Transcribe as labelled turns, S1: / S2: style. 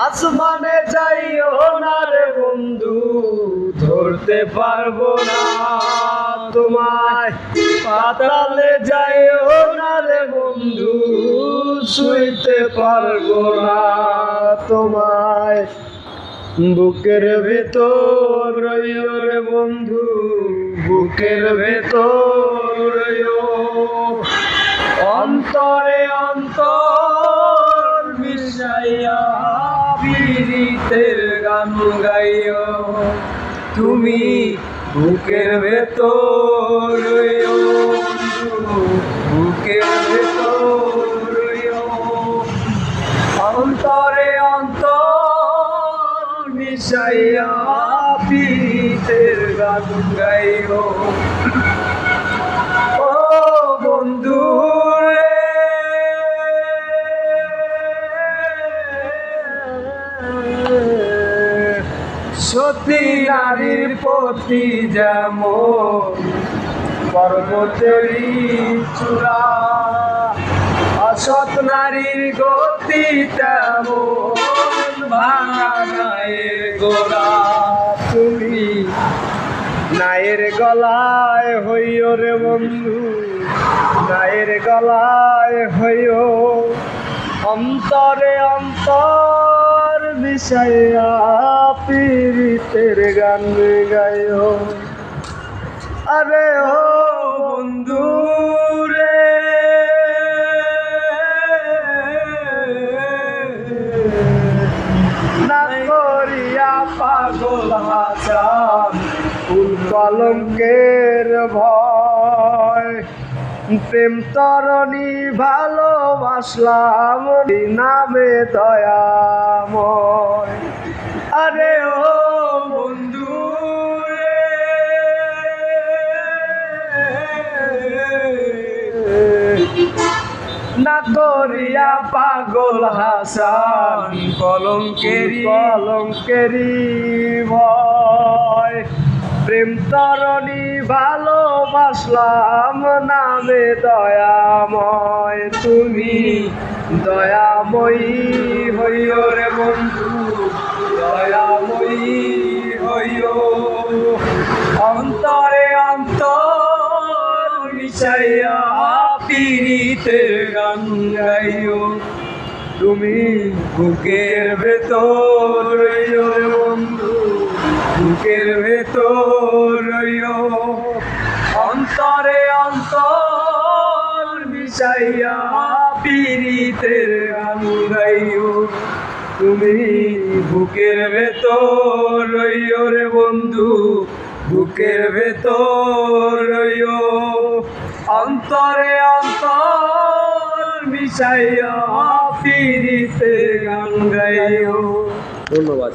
S1: আসমানে যাইও না রে বন্ধু, ধরতে পারবো না তোমায়। পাতালে যাইও না রে বন্ধু, শুইতে পারবো না তোমায়। বুকের ভেতর রইও রে বন্ধু, বুকের ভেতর রইও। অন্তরে অন্তর মিশাইয়া পীড়িতের গান গাইও। তুমি বুকের ভেতর রইও, বুকের ভেতর রইও। অন্তরে অন্তর মিশাইয়া পীড়িতের গান গাইও। ও বন্ধু রে, সতী নারীর প্রতি যেমন পর্বতেরই চূড়া, অসৎ নারীর গতি তেমন ভাঙা গায়ের গোড়া। তুমি নায়ের গলায় হইও রে বন্ধু, নায়ের গলায় হইও। অন্তরে অন্তর মিশাইয়া পীড়িতের গান গাইও। আরে ও বন্ধু রে, না করিয়া পাগল হাসান ফুল কলঙ্কের ভয়। প্রেম তরণী ভালোবাসলাম নামে দয়াময়। আরে ও বন্ধু রে, না করিয়া পাগল হাসান কলঙ্কেরি ভয়। প্রেম তরণী ভালোবাসলাম নামে দয়াময়। তুমি দয়াময়ী হইও রে বন্ধু, দয়াময়ী হইও। অন্তরে অন্তর মিশাইয়া পীড়িতের গান গাইও। তুমি বুকের ভেতর রইও রে বন্ধু, বুকের ভেতর রইও। অন্তরে অন্তর মিশাইয়া পীড়িতের গান গাইও। তুমি বুকের ভেতর রইও রে বন্ধু, বুকের ভেতর রইও। অন্তরে অন্তর মিশাইয়া পীড়িতের গান গাইও। ধন্যবাদ।